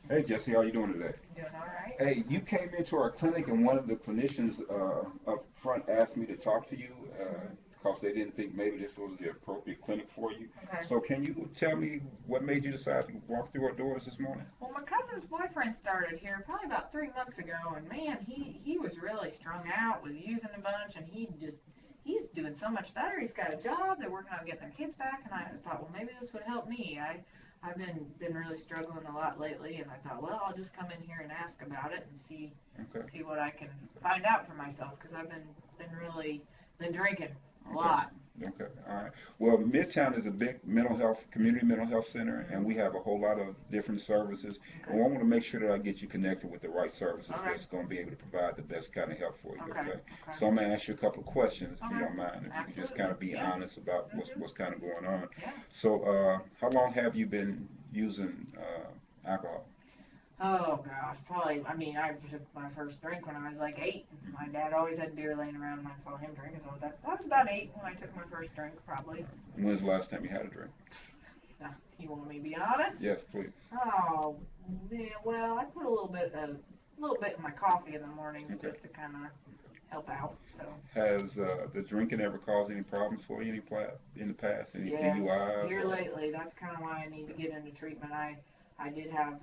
Hey Jesse, how you doing today? Doing all right. Hey, you came into our clinic and one of the clinicians up front asked me to talk to you because they didn't think maybe this was the appropriate clinic for you. Okay. So can you tell me what made you decide to walk through our doors this morning? Well, my cousin's boyfriend started here probably about 3 months ago, and man, he was really strung out, was using a bunch, and he's doing so much better. He's got a job. They're working on getting their kids back, and I thought, well, maybe this would help me. I've been really struggling a lot lately, and I thought, well, I'll just come in here and ask about it and Okay. see what I can find out for myself because I've been really been drinking a Okay. lot. Okay, all right. Well, Midtown is a big mental health, community mental health center, and we have a whole lot of different services. Okay. And I want to make sure that I get you connected with the right services Okay. that's going to be able to provide the best kind of help for you. Okay. Okay. Okay. So I'm going to ask you a couple of questions, if you Okay. don't mind, if you could just Absolutely. kind of be Yeah. honest about what's kind of going on. Yeah. So, how long have you been using alcohol? Oh gosh, probably. I mean, I took my first drink when I was like 8. My dad always had beer laying around, and I saw him drinking. So that was about 8 when I took my first drink, probably. When's the last time you had a drink? You want me to be honest? Yes, please. Oh, yeah. Well, I put a little bit in my coffee in the mornings Okay. just to kind of help out. So. Has the drinking ever caused any problems for you in the past? Any Yes, DUIs here or? lately. That's kind of why I need to get into treatment. I did have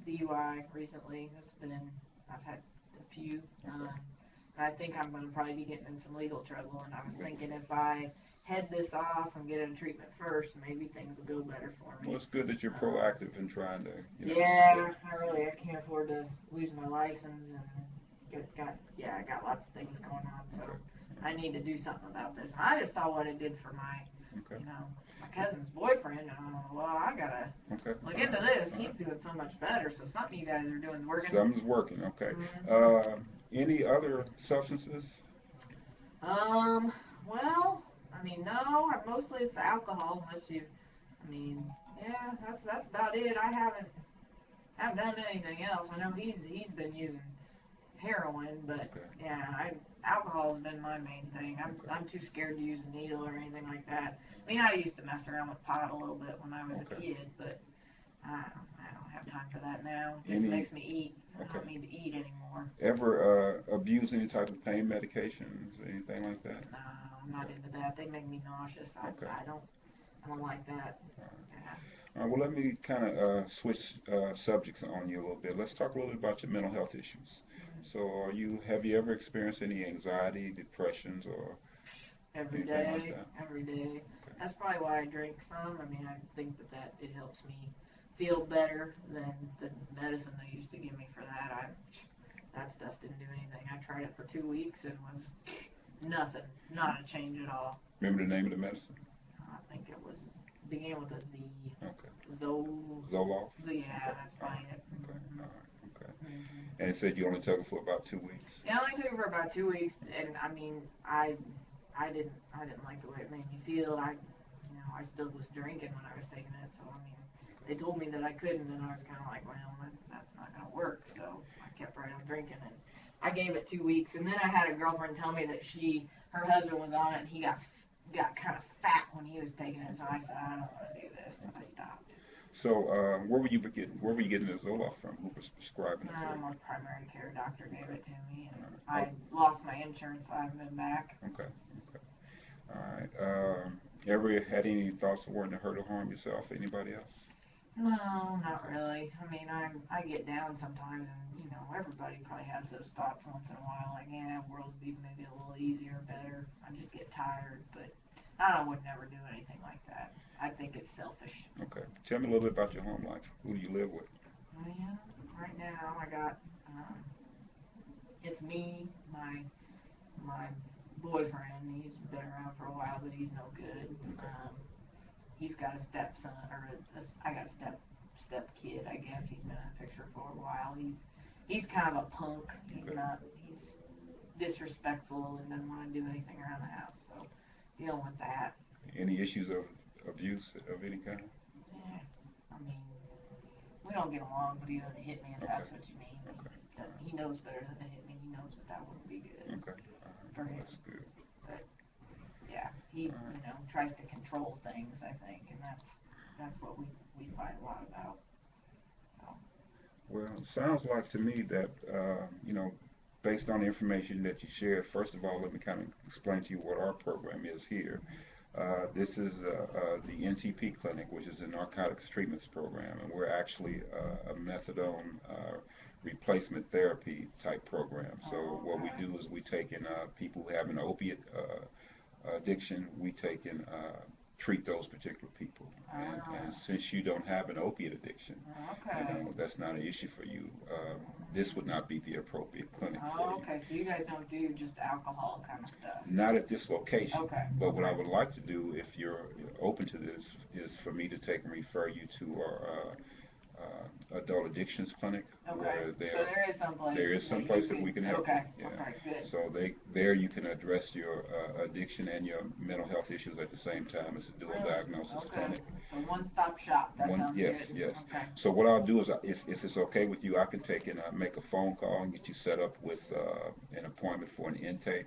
DUI recently. I've had a few. Okay. I think I'm going to probably be getting in some legal trouble. And I was Well, thinking if I head this off and get into treatment first, maybe things will go better for me. it's good that you're Um, proactive in trying to, yeah, I can't afford to lose my license and I got lots of things going on. So Okay. I need to do something about this. And I just saw what it did for Okay. my cousin's boyfriend. And I'm like, well, I gotta Okay. look All into right. this. All He's right. doing so much better. So something you guys are doing is working. Something's working. Okay. Mm-hmm. Any other substances? Um, well, I mean, no, mostly it's alcohol. I mean, yeah, that's about it. I haven't done anything else. I know he's been using heroin, but Okay. yeah, alcohol's been my main thing. Okay. I'm too scared to use a needle or anything like that. I mean, I used to mess around with pot a little bit when I was a Okay. kid, but I don't have time for that now. It just Any? makes me eat. I Okay. don't need to eat anymore. Ever abuse any type of pain medications, anything like that? No, I'm not into that. They make me nauseous. Okay. I don't like that. All right. Yeah. Well, let me kind of switch subjects on you a little bit. Let's talk a little bit about your mental health issues. So, have you ever experienced any anxiety, depressions, or Every anything like day, that? every day. Okay. That's probably why I drink some. I mean, I think that it helps me feel better than the medicine they used to give me for that. That stuff didn't do anything. I tried it for 2 weeks and was nothing, not a change at all. Remember the name of the medicine? I think it was began with a Z. Okay. Zo. Zoloft? Yeah, Okay. that's All probably right. it. Okay. Mm-hmm. All right. Okay. Mm-hmm. And it said you only took it for about 2 weeks. Yeah, I only took it for about 2 weeks, and I mean, I didn't like the way it made me feel. I still was drinking when I was taking it, so I mean, they told me that I couldn't, and I was kind of like, well, that's not gonna work. So I kept right on drinking, and I gave it 2 weeks, and then I had a girlfriend tell me that her husband was on it, and he got kind of fat when he was taking it, so I said, I don't want to do this, so I stopped. So, where were you getting the Zoloft from? Who was prescribing it for you? My primary care doctor gave it to me, and All right. I lost my insurance, so I haven't been back. Okay. Okay. All right. Ever had any thoughts of wanting to hurt or harm yourself or anybody else? No, not Okay. really. I mean, I get down sometimes, and everybody probably has those thoughts once in a while. Like, yeah, the world would be maybe a little easier, better. I just get tired, but I would never do anything like that. I think it's selfish. Okay. Tell me a little bit about your home life. Who do you live with? Well, right now I got it's me, my boyfriend. He's been around for a while, but he's no good. Okay. He's got a stepson, I got a step kid. I guess he's been in the picture for a while. He's kind of a punk. Okay. He's disrespectful and doesn't want to do anything around the house. So dealing with that. Any issues of abuse of any kind? Yeah, I mean, we don't get along, but he doesn't hit me if Okay. that's what you mean. Okay. He knows better than to hit me. He knows that wouldn't be good Okay. All right. for Well, him. that's good. But yeah, he All right. tries to control things. I think, and that's what we fight a lot about. So. Well, it sounds like to me that, based on the information that you shared, first of all, let me kind of explain to you what our program is here. This is the NTP clinic, which is the Narcotics Treatments Program, and we're actually a methadone replacement therapy type program. So what we do is we take in people who have an opiate addiction, we take in treat those particular people. And since you don't have an opiate addiction, that's not an issue for you. This would not be the appropriate clinic for you. Okay, so you guys don't do just alcohol kind of stuff? Not at this location. Okay. But what I would like to do, if you're open to this, is for me to take and refer you to our adult addictions clinic. Okay. Where So there is some place. there is some place that we can help Okay. you. Yeah. Okay, good. So there you can address your addiction and your mental health issues at the same time. It's a dual diagnosis clinic. So one-stop shop. That sounds Yes, good. yes. Okay. So what I'll do is, if it's okay with you, I can take and make a phone call and get you set up with an appointment for an intake.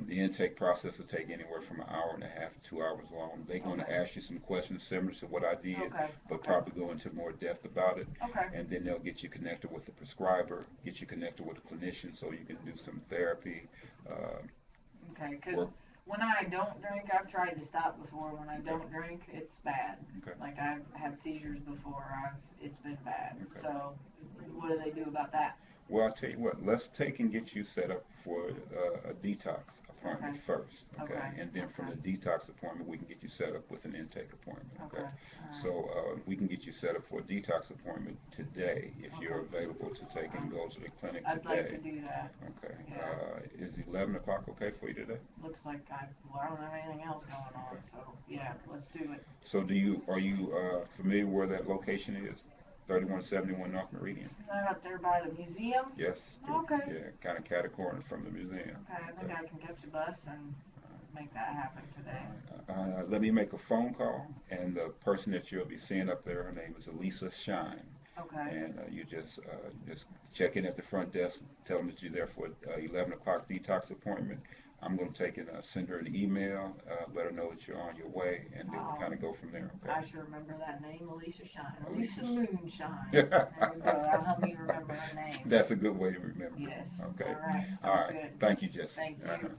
The intake process will take anywhere from an hour and a half to 2 hours long. They're going to ask you some questions similar to what I did, but probably go into more depth about it. And then they'll get you connected with the prescriber, get you connected with a clinician so you can do some therapy. Okay, because when I don't drink, I've tried to stop before. When I don't drink, it's bad. Like I've had seizures before. It's been bad. So what do they do about that? Well, I'll tell you what, let's take and get you set up for a detox appointment first, okay? And then from the detox appointment, we can get you set up with an intake appointment, okay? So we can get you set up for a detox appointment today if you're available to take and go to the clinic today. I'd like to do that. Okay. Yeah. Is 11 o'clock okay for you today? Looks like I don't have anything else going on, so yeah, let's do it. So are you familiar where that location is? 3171 North Meridian. Is that up there by the museum? Yes. Okay. Yeah, kind of cat-a-corner from the museum. Okay, I think I can catch a bus and make that happen today. Let me make a phone call, and the person that you'll be seeing up there, her name is Elisa Shine. Okay. And you just check in at the front desk, tell them that you're there for 11 o'clock detox appointment. I'm going to take and send her an email, let her know that you're on your way, and then we'll kind of go from there. Okay? I should remember that name, Alicia Shine. Alicia Moonshine. There we go. That'll help me remember her name. That's a good way to remember. Yes. Okay. All right. All right. Good. Thank you, Jesse. Thank you.